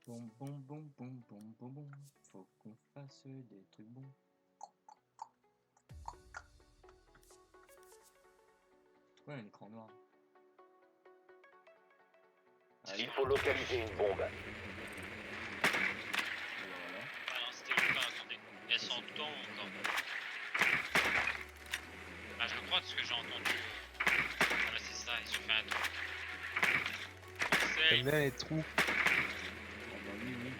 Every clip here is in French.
Boum boum boum boum boum boum boum. Faut qu'on fasse des trucs bons. Pourquoi il y a un écran noir? Il faut localiser une bombe. Voilà. Ah non, c'était le temps, attendez. Elles sont en temps encore. Ah, je crois ce que j'ai entendu. Voilà, c'est ça, il se fait un trou. J'aime bien les trous. Ah bah oui, oui.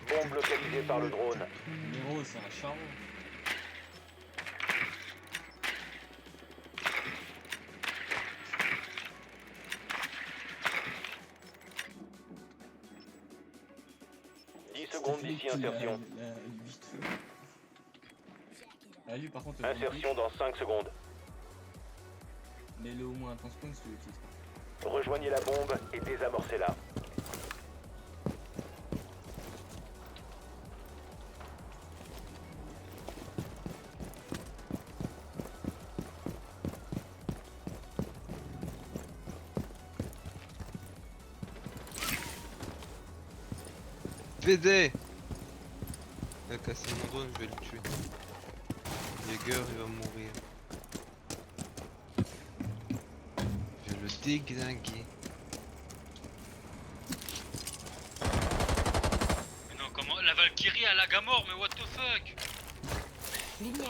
Bombe localisée par le drone. Nero, c'est un charron. Secondes d'ici insertion. Ah lui par contre Insertion dans 5 secondes. mets-le au moins à ton spawn si tu l'utilises pas. Rejoignez la bombe et désamorcez-la. PD! Il a cassé mon drone, je vais le tuer. Jäger, il va mourir. Je vais le déglinguer. Mais non, comment? La Valkyrie à la Gamor, mais what the fuck? Lumière.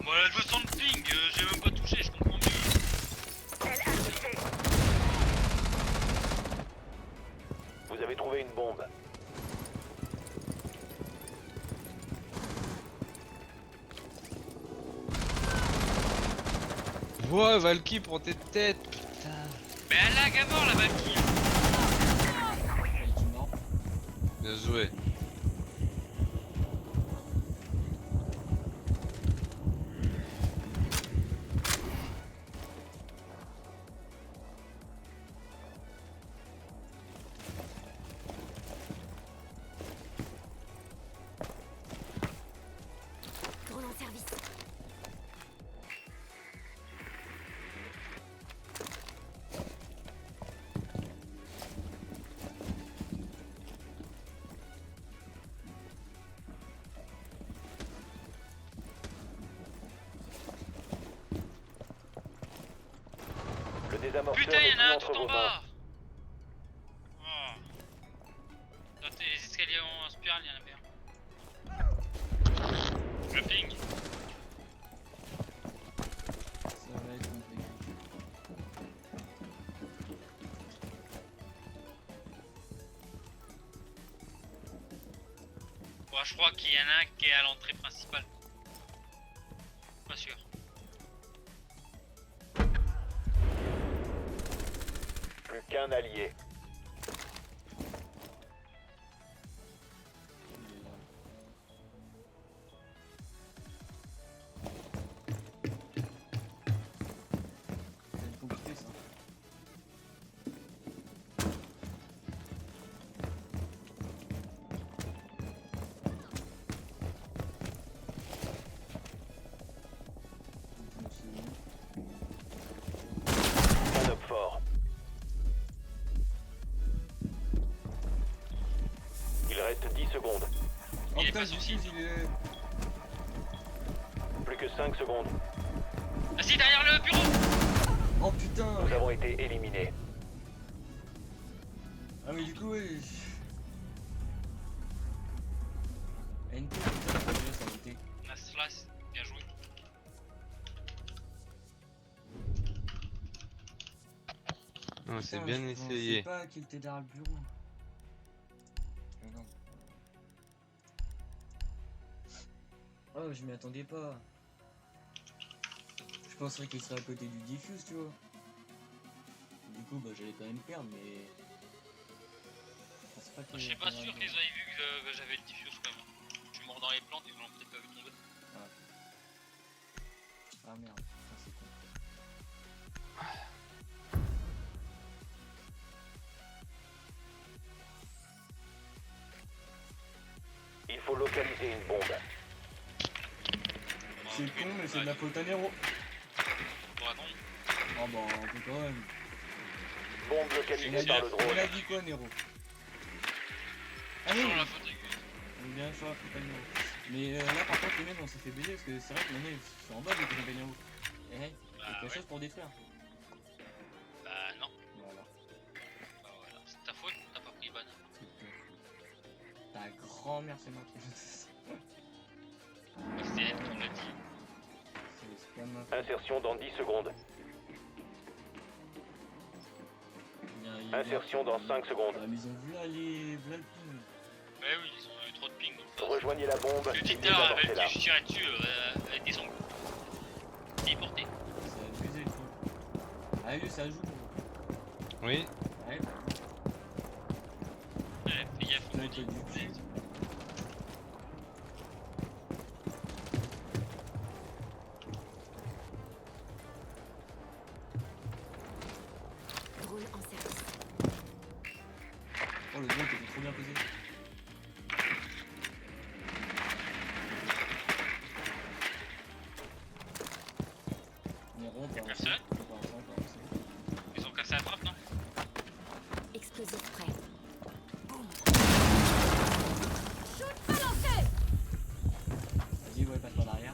Bon, elle a 200 de ping, j'ai même pas touché, je comprends mieux. Vous avez trouvé une bombe. Ouais, Valky, prends tes têtes, putain. Mais elle a la Gamor, la Valkyrie. Il est mort. Bien joué. Drone en service. Le désamorceur Putain, est y'en a plus un entre tout en vos mains. bas. Oh. Dans les escaliers en spirale, y'en avait un. Le ping. Ça va être compliqué. Bon, je crois qu'il y en a un qui est à l'entrée principale. Pas sûr. Plus qu'un allié. Il est là. Ça va être compliqué ça. Je me suis mis. Un up fort. Il reste 10 secondes. Oh Il est putain, pas j'ai sorti. il est. Plus que 5 secondes. Ah si, derrière le bureau. Oh putain! Nous avons été éliminés. Ah mais du coup oui. NT putain, déjà ça NT. Nice slice, bien joué. Non, c'est Putain, bien je essayé. pensais pas qu'il était derrière le bureau. Mais non. Oh, je m'y attendais pas. Je penserais qu'il serait à côté du diffuse, tu vois. Du coup, bah j'allais quand même perdre, mais. Je pensais pas qu'il Je suis était pas derrière sûr le qu'ils bureau. aient vu que j'avais le diffuse quand même. Je suis mort dans les plantes, ils l'ont peut-être pas vu tomber. Ah merde, ça c'est con. Il faut localiser une bombe. C'est con, mais c'est de la faute à Nero. Bon, attends. Oh bah, on peut quand même. Bombe Il a localisée dit, par le drone. il a dit quoi, Nero? Ah oui, Sur la faute aiguë. on est bien sur la faute à Nero. Mais là, par contre, les mecs, on s'est fait baiser parce que c'est vrai que maintenant ils sont en bas, les canapés Nero. Eh, quelque ouais. chose pour détruire. Bah non. Voilà. Bah voilà. C'est ta faute, t'as pas pris ban. Ta grand-mère, c'est moi qui fais ça. C'est elle qui me l'a dit. C'est pas ma faute. Insertion dans 10 secondes. Il y a Insertion dans 5 secondes. Ah, mais ils ont vu là le ping. Ouais, oui, ils ont eu trop de ping. Donc, Rejoignez la bombe je dis et tout à l'heure avec désamorcez-la. je tirais dessus avec des ongles. Téléporté. C'est abusé le truc. Ah oui, ça joue. Oui. Ouais, Ouais, fais gaffe. là, t'as du cul. Drone en service. Oh, le drone t'était trop bien posé. Nero, Y'a pas personne? pas ensemble, pas ensemble. Ils ont cassé la trappe, non? Explosif prêt. Boum. Vas-y, ouais, passe par l'arrière.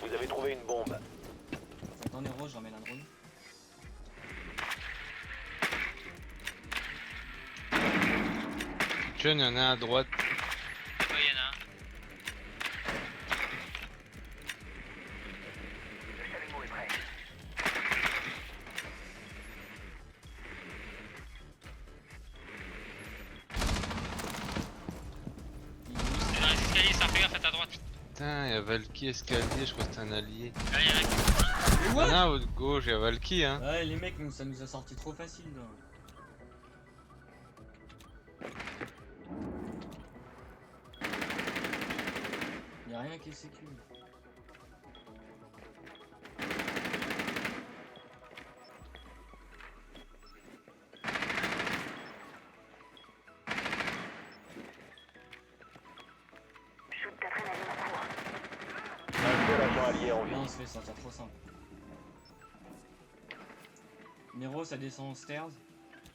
Vous avez trouvé une bombe. Attends, Nero, je ramène un drone. John, il y en a un à droite. Ouais, y'en a un. C'est dans les escaliers, ça fait gaffe à ta droite. Putain, il y a Valky escalier, je crois que c'est un allié. Là, y'en a qui. Mais Il y en a à votre gauche, il y a Valky, hein. Ouais, les mecs, ça nous a sorti trop facile là. Y'a rien qui est sécu. Un seul agent allié en vie. Là, on se fait sortir trop simple. Nero, ça descend aux stairs.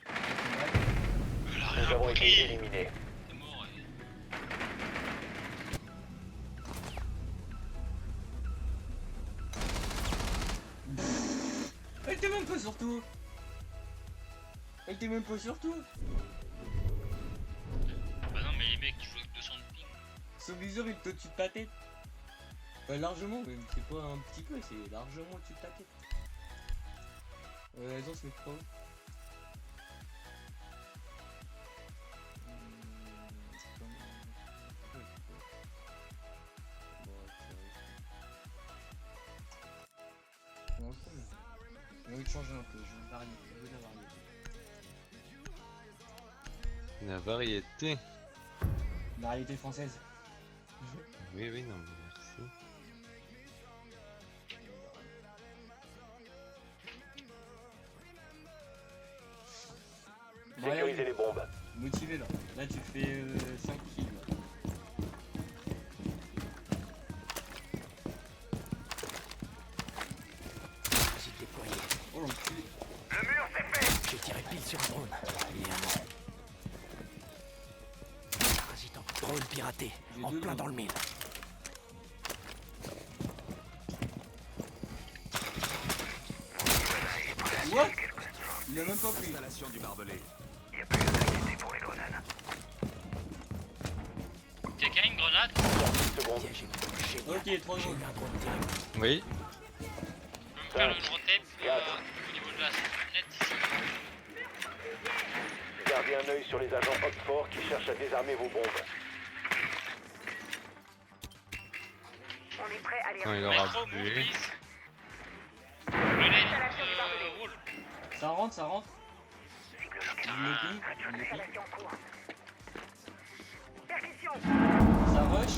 Elle a Nous rien avons été compris. éliminés. C'est mort. Elle était même pas sur tout. Elle était même pas sur tout. Bah non, mais les mecs qui jouent avec 200 de ping. Ce viseur, il te au-dessus de ta tête. Largement, même. C'est pas un petit peu, c'est largement au-dessus de ta tête. Elles ont ce micro. J'ai envie de changer un peu, je veux varier, je veux la variété. La variété. Variété française. Oui, oui, non, mais merci. Bon, allez, Sécurisez les bombes. motivé là. Là tu fais 5 kills. J'ai déployé. Oh l'enculé. J'ai tiré pile sur un drone. Il est à moi. Parasitant. Drone piraté. J'ai En deux plein drones. dans le mille. What? Il a même pas pris. Installation du barbelé. Quelqu'un a une grenade? 10 secondes. Piège est génial. Ok, 3 J'ai secondes. eu un drone direct. Oui. Tu peux me faire une rotate au niveau de la fenêtre ici? Gardez un œil sur les agents Oxford qui cherchent à désarmer vos bombes. Non, il aura Metro, move, plus. please. Grenade, roule. Ça rentre, ça rentre. Il le ping, il le ping. Ça rush.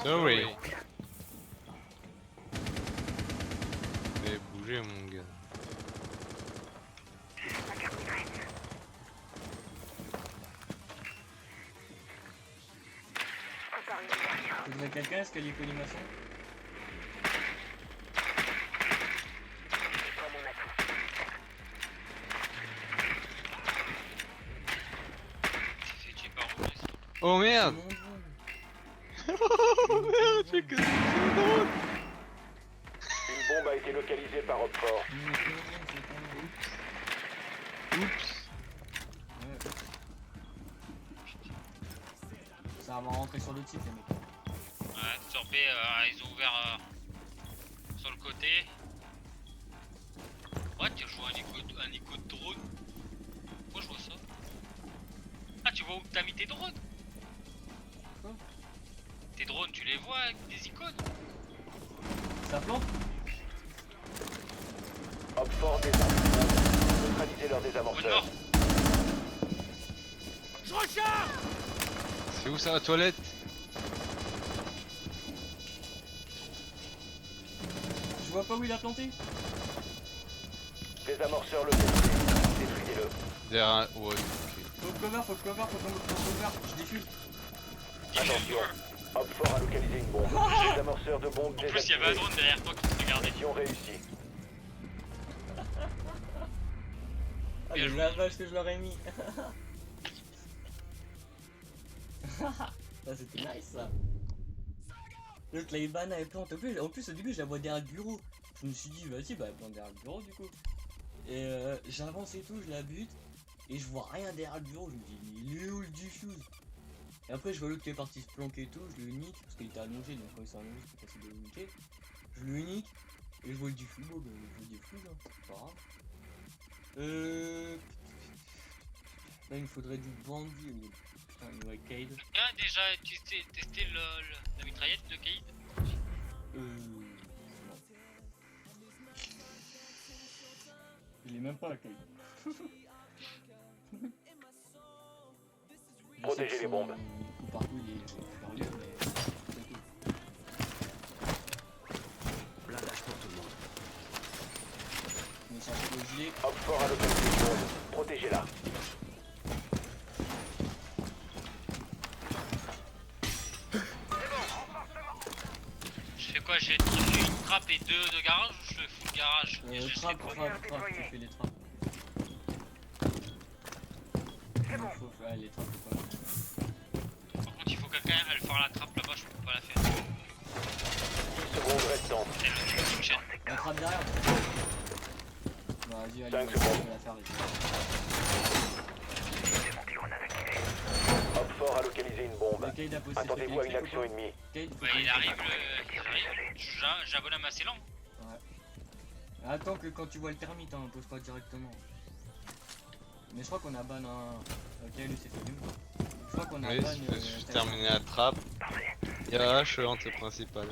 Sorry. Fais bouger mon gars. Faudrait quelqu'un, escalier colimaçon. C'est fait tuer par Robles. Oh C'est merde. mon drone. Oh merde, j'ai que c'est drôle. Une bombe a été localisée par Op 4. Mais c'est mon drone, c'est ton drone. Oups. Ouais. Ça va rentrer sur le titre, les mecs. Ouais, sur B, ils ont ouvert sur le côté. Ouais, tu joues un écho de drone. Moi je vois ça. Ah, tu vois où t'as mis tes drones? Quoi? Tes drones, tu les vois avec des icônes? Ça plante? Op 4 désarme une bombe. Neutralisez leur Bonne désamorceur. mort. C'est où ça, la toilette? Je vois pas où il a planté. Désamorceur localisé. Détruisez-le. Derrière un... Ouais, ok. Faut cover, faut cover, faut cover. Je défile. Attention. Op 4 a localisé une bombe. Désamorceur de bombe En plus, il y avait un désactivé. drone derrière toi qui te regardait. Mission réussie. Ah, Bien le joué. lavage que je leur ai mis. Ça c'était nice ça. L'autre la Ibana elle plante. En plus au début je la vois derrière le bureau. Je me suis dit vas-y bah elle plante derrière le bureau du coup. Et j'avance et tout, je la bute. Et je vois rien derrière le bureau. Je me dis mais il est où le diffuse? Et après je vois l'autre qui est parti se planquer et tout. Je le nique parce qu'il était allongé donc quand il s'est allongé c'était facile de le niquer. Je le nique. Et je vois le diffuse. Bon bah je le diffuse hein. C'est pas grave. Là il me faudrait du bandit. Putain, il y a Cade. Quelqu'un a déjà testé la mitraillette de Kaïd? Non. Il est même pas à Cade. Protégez les bombes. Coup par coup, il est furieux, mais c'est tout. Blindage pour tout le monde. Je me sens le gilet. Op 4 a localisé une bombe. Protégez-la. Je fais quoi? J'ai une trappe et deux de garage ou je fais full garage? Et je les Trappe, prends. tu fais les trappes. Ouais, les trappes, faut pas. Par contre, il faut quelqu'un à le faire la trappe là-bas, je peux pas la faire. 10 secondes restantes. C'est le qui me chaîne. La trappe derrière. Bah, vas-y, allez, 5 on va secondes. la faire. Op 4 a localisé une bombe. Le Cade a posé Attendez-vous à une action ennemie. Cade, Ouais, il arrive, j'abonne à ma sélan. Ouais. Attends que quand tu vois le thermite, hein, pose pas directement. Mais je crois qu'on a ban un. Ok, lui c'est fini. Je crois qu'on a Oui, ban. j'ai terminé la trappe. Il y a H l'entrée principale.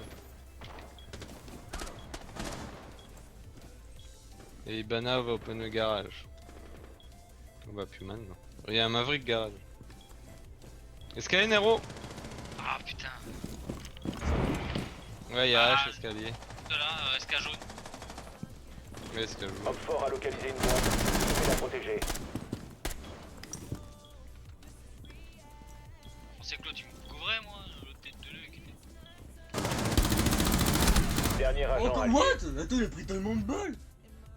Et Ibana va open le garage. On va plus maintenant. Il y a un Maverick garage. Escalier Nero. Ah putain. Ouais, il y a Ah. H escalier. De là, SK jaune. Ouais, escalier. Op 4 a localisé une bombe. Vous devez la protéger. Je pensais que l'autre il me couvrait moi, l'autre tête de l'œil qui était. Dernier Oh, agent comme allié. what? Attends, il a pris tellement de balles!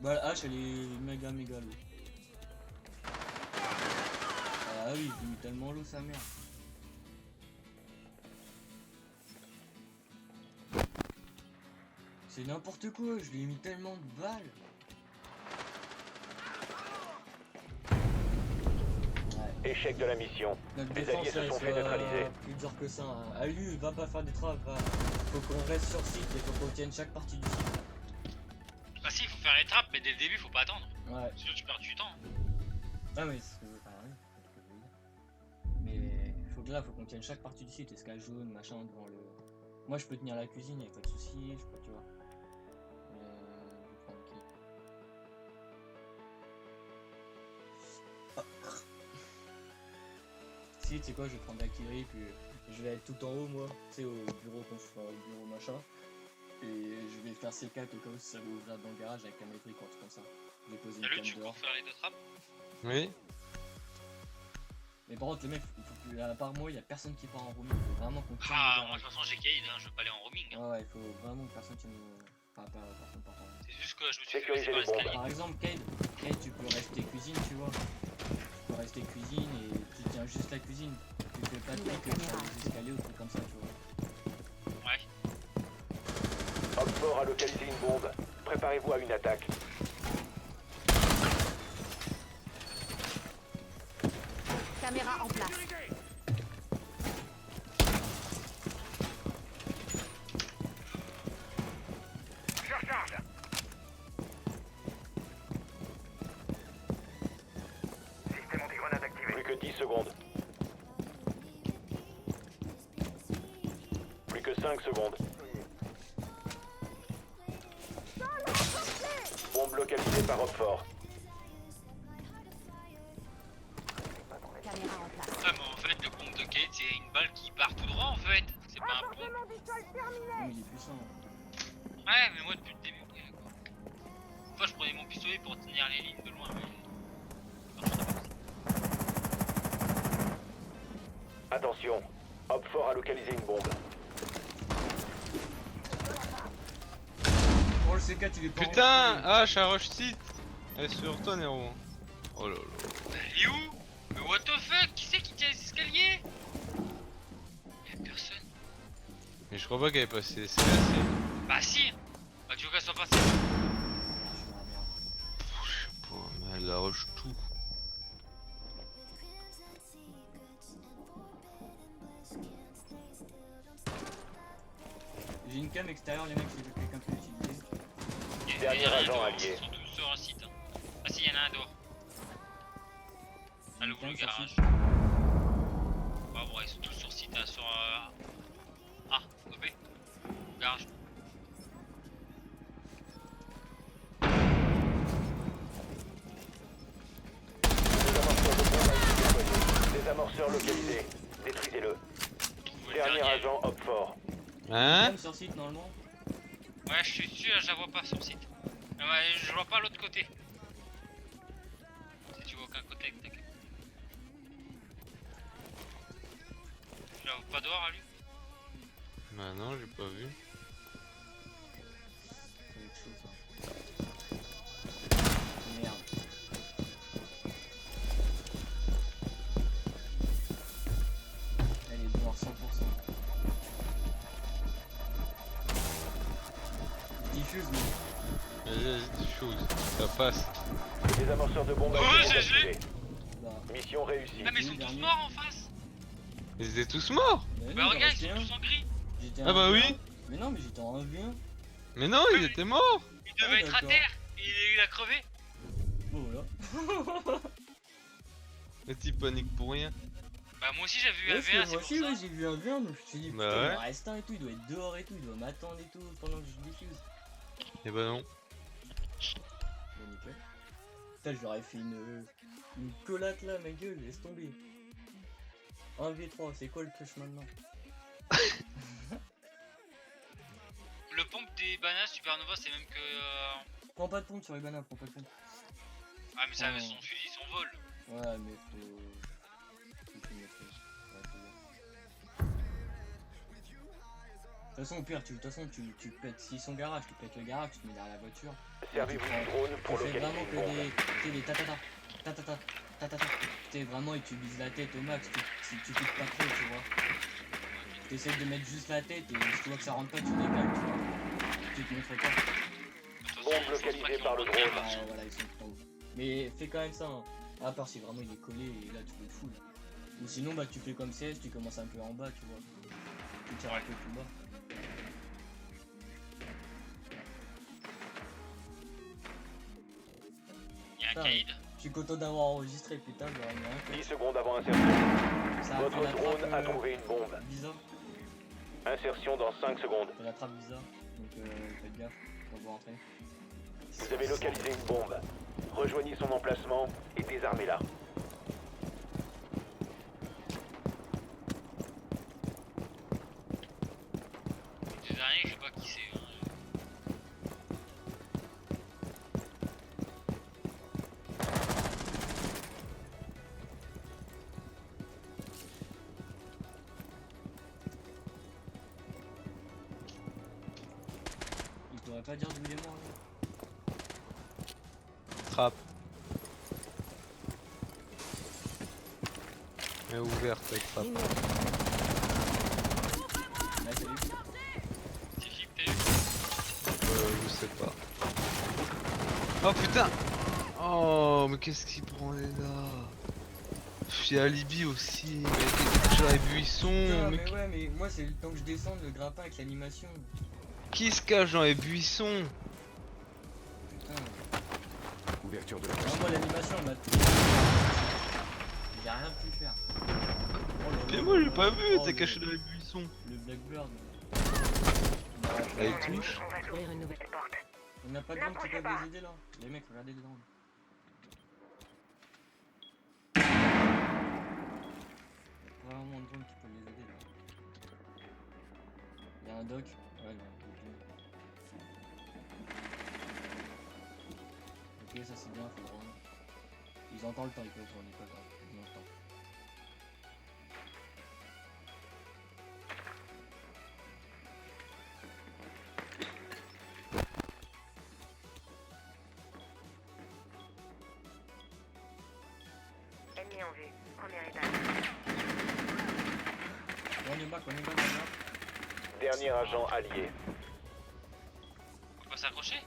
Bah, la hache elle est méga low. Ah oui, il mis tellement l'eau sa mère. C'est n'importe quoi, je lui ai mis tellement de balles. Échec de la mission. Notre Les défense alliés se elle sont fait neutraliser. plus dur que ça. Hein. Ah lui, va pas faire des trappes. Faut qu'on reste sur site et faut qu'on tienne chaque partie du site. Bah si, il faut faire les trappes, mais dès le début, faut pas attendre. Ouais. Sinon tu perds du temps. Ah mais c'est ce que je veux faire, oui, c'est ce que je veux dire. Mais faut que là, faut qu'on tienne chaque partie du site, escale jaune, machin, devant le... Moi je peux tenir la cuisine, y'a pas de soucis, je peux, tu vois. Je vais prendre qui? Ah. Si, tu sais quoi, je vais prendre Akiri, puis je vais être tout en haut, moi, tu sais, au bureau, au bureau machin. Et je vais faire C4 au cas où ça va ouvrir dans le garage avec un métrique ou un truc comme ça. Je vais poser une Salut, cam tu peux dehors. faire les deux trappes? Oui. Mais par contre, les mecs, il faut À part moi, il y a personne qui part en roaming. Faut vraiment qu'on tienne Ah, le moi de toute façon j'ai Cade, hein, je veux pas aller en roaming. Hein. garage. Ouais, il faut vraiment que personne qui me. Enfin, pas personne part en roaming. C'est juste que je me suis fait Sécurisez passer par les bombes. l'escalier. Par exemple, Kate, tu peux rester cuisine, tu vois. Tu peux rester cuisine et tu tiens juste la cuisine. Tu fais pas de trucs sur les escaliers ou trucs comme ça, tu vois. Ouais. Op 4 a localisé une bombe. Préparez-vous à une attaque. Caméra en place. Plus que 10 secondes. Plus que 5 secondes. Bombe localisée par Op 4. Caméra en place. Ah, mais en fait, le pompe de Cade, c'est une balle qui part tout droit en fait. C'est pas un pompe. Oui, il est puissant. Ouais, mais moi depuis le début, quoi. Enfin, je prenais mon pistolet pour tenir les lignes de loin, mais. Attention. Op 4 a localisé une bombe. Oh, le C4, il est pas Putain! rentré. Ah, Charoche site! Elle est sur toi, Nero. Oh là là. Il est où? Mais what the fuck? Qui c'est qui tient les escaliers? Y'a personne. Mais je crois pas qu'elle est passée. C'est Bah si! Bah tu veux qu'elle soit passée? Je suis dans la merde. Je sais pas, mais elle arrache tout. J'ai une cam extérieure, les mecs, si quelqu'un peut l'utiliser. Dernier Y en a un agent dehors, allié. Ils sont tous sur un site. Hein. Ah si, y'en a un dehors. Ah, le Une cam le sur garage. site. Ah bon, ils sont tous sur site, hein, sur... Ah, OP. Garage. Des amorceurs localisés. Détruisez-le. Trouve le Dernier agent Op 4. Une Hein? cam sur site, normalement. Ouais, je suis sûr, je la vois pas sur le site. Ah, ouais, je vois pas l'autre côté. Si tu vois qu'un côté avec ta cam. Tu la vois pas dehors à lui? Bah non, j'ai pas vu. C'est autre chose, ça. Merde. Elle est dehors 100%. Je diffuse, mais. Vas-y, chose. Ça passe. Des amorceurs de bombes Ouais, a été GG. désactivés. Bah. Mission réussie. Ah, mais ils sont tous dernier. morts en face! Ils étaient tous morts! Mais Bah non, regarde, il ils en sont restait tous en gris! un. J'étais Ah en bah 1v1. oui! Mais non, mais j'étais en 1v1. Mais non, ils étaient morts! Il devait Ah, être à d'accord. terre! Et il a crevé! Bon, voilà. Le type panique pour rien. Bah moi aussi j'ai vu un Ouais, parce que V1, moi c'est aussi, pour ouais, ça. j'ai vu un V1, donc je me suis dit, Bah putain, ouais. il en reste un et tout, il doit être dehors et tout, il doit m'attendre et tout pendant que je diffuse. Et bah non. Bon, nickel. Putain, j'aurais fait une collate là, ma gueule, laisse tomber. 1v3, c'est quoi le clutch maintenant? Le pompe des bananes Supernova c'est même que... Prends pas de pompe sur les bananes, prends pas de pompe. Ah mais ça Oh. son fusil s'envole. Ouais, mais faut que je maîtrise. Ouais, faut bien. De toute façon, au pire, de toute façon, tu pètes, s'ils sont garage, tu pètes le garage, tu te mets derrière la voiture. Servez-vous du drone Tu pour fais localiser vraiment une que bombe. des tatata, tatata, tatata. Tu sais, vraiment, et tu vises la tête au max, tu coupes pas trop, tu vois. Tu essaies de mettre juste la tête et si tu vois que ça rentre pas, tu décales, tu vois. Tu te montres pas. De toute façon, Bombe je pense pas localisée qu'ils par ont le pas de drone. garage. Ah, voilà, ils sont pas ouf. Mais fais quand même ça, hein. À part si vraiment il est collé et là tu peux le full. Ou sinon, bah tu fais comme CS, tu commences un peu en bas, tu vois. Tu tires un peu plus bas. Il y a un Putain. Cade. Je suis content d'avoir enregistré, putain, j'aurais mis un 10 peu. secondes avant insertion. Ça a fait Votre la drone trappe a trouvé une bombe. bizarre. Insertion dans 5 secondes. Ça fait la trappe bizarre. Donc faites gaffe quand vous rentrez. Vous avez localisé une bombe. Rejoignez son emplacement et désarmez-la. Des araignées, je sais pas qui c'est. Hein. va pas dire d'où il est mort là. Trappe. Elle est ouverte avec trappe. Lumière. Là c'est lui. Si Philippe, t'as eu? Je sais pas. Oh putain. Oh mais qu'est-ce qu'il prend là? Il y a Alibi aussi, mais j'aurais buissons. Putain, Mais mais ouais, mais moi c'est le temps que je descende le grappin avec l'animation. qui se cache dans les buissons? Putain. Ouverture de la Non, cachette. moi l'animation elle m'a tout. Il a rien pu faire. Oh là Mais là moi là j'ai pas là. vu, Oh, t'es caché dans les buissons. Le Blackbird. Là il touche. Ouvrir une nouvelle porte. On n'a pas de gens qui peuvent les aider là. Les mecs, regardez dedans. Pas vraiment de gens qui peuvent les aider là. Il y a un doc. Ouais, non, ok, ça c'est bien, faut le rendre. Ils entendent le temps, ils peuvent tourner, pas grave. Ils ont le temps. Ennemi en vue. Premier étage. On est back, on est back, on est back. Dernier agent allié. On peut s'accrocher?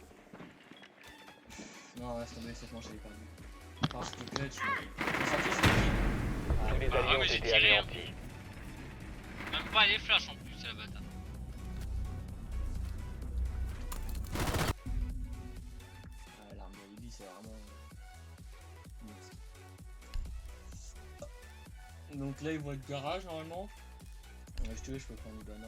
Non, laisse tomber, cette manche elle est perdue. Parce que clutch. On s'en fiche, c'est qui? Tous les Ah, alliés ont mais j'ai été tiré, hein. anéantis. Même pas les flashs en plus, c'est la bâtard. Ah, l'arme de Libby, c'est vraiment. Donc là, ils vont être garage normalement. Si tu veux, je peux prendre Ibana.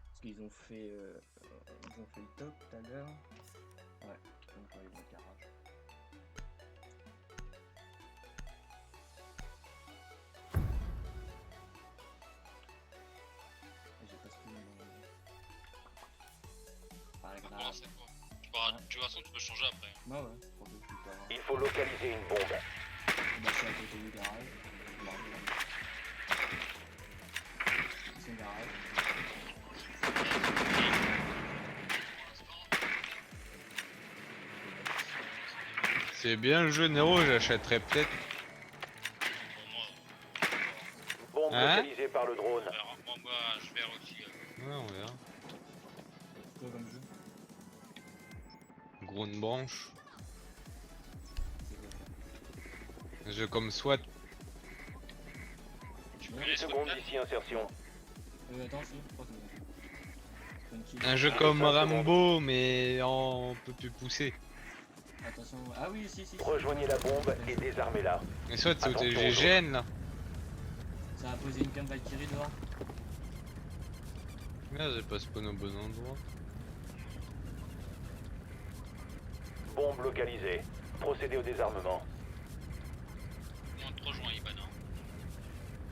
Parce qu'ils ont fait, le top tout à l'heure. Ouais, donc ils vont être garage. J'ai pas ce que par On va grave. commencer quoi. De toute façon, tu peux changer après. Bah ouais, pour que je puisse avoir. Il faut localiser une bombe. Bah, je suis à côté du garage. Bah, c'est un garage. C'est bien le jeu Nero, j'achèterais peut-être. Pour moi, Bombe Hein localisée par le drone. alors, moi, je vais aussi. Ouais on verra. C'est quoi comme jeu? Gros une branche. C'est quoi ça? Un jeu comme SWAT. Tu Ouais. peux 10 les secondes sauvegarder. d'ici insertion. Attends, si, je crois que c'est bon. Un jeu comme Rambo mais en un peu plus poussé. Attention. Ah oui, si. Rejoignez la bombe et désarmez-la. Mais SWAT c'est au Attention, TGGN là. Ça a posé une cam Valkyrie dehors. Merde j'ai pas spawn au bon endroit. Bombe localisée. Procédez au désarmement. On te rejoint, Iban. Hein.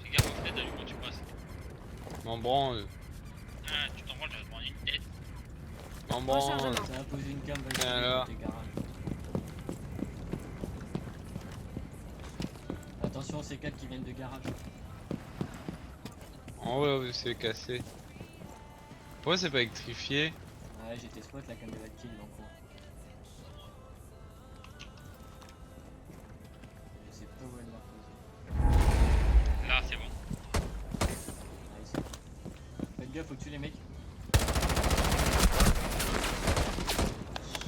Fais gaffe aux fenêtres quand tu passes. M'en branle. Ah, tu t'en branles, je vais te prendre une tête. M'en branle. Rechargement. Ça a posé une cam Valkyrie Alors. dans tes garages. Attention, c'est 4 qui viennent de garage. En ouais c'est cassé. Pourquoi c'est pas électrifié? Ouais, j'étais spot la cam de Valkyrie dans le coin. Je sais pas où elle l'a posé. Là, c'est bon. Nice. Faites gaffe au-dessus les mecs.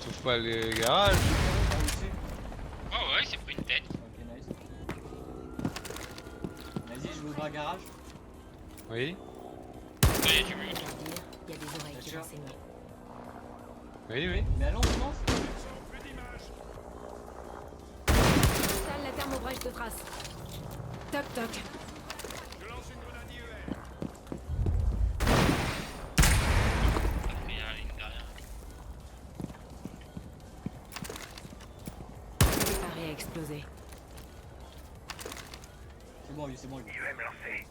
Sauf pas les garages. Par au-dessus. Ouais, il s'est pris une tête. Ok, nice. Vas-y, je vais ouvrir un garage. Oui. Là, il y a du mur. Il y a des oreilles qui Bien sûr. renseignent. Oui oui. Mais allons, on commence. Installe la thermobrèche de trace. Toc toc. Après, il y a la ligne derrière. Préparé à exploser. C'est bon, lui, c'est bon. Lui. Je vais me lancer.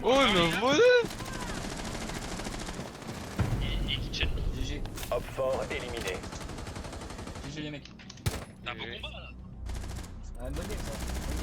Oh, il m'a volé. Et kitchen. GG. Op 4 éliminé. GG les mecs. T'as un beau combat là. C'est un bon game ça.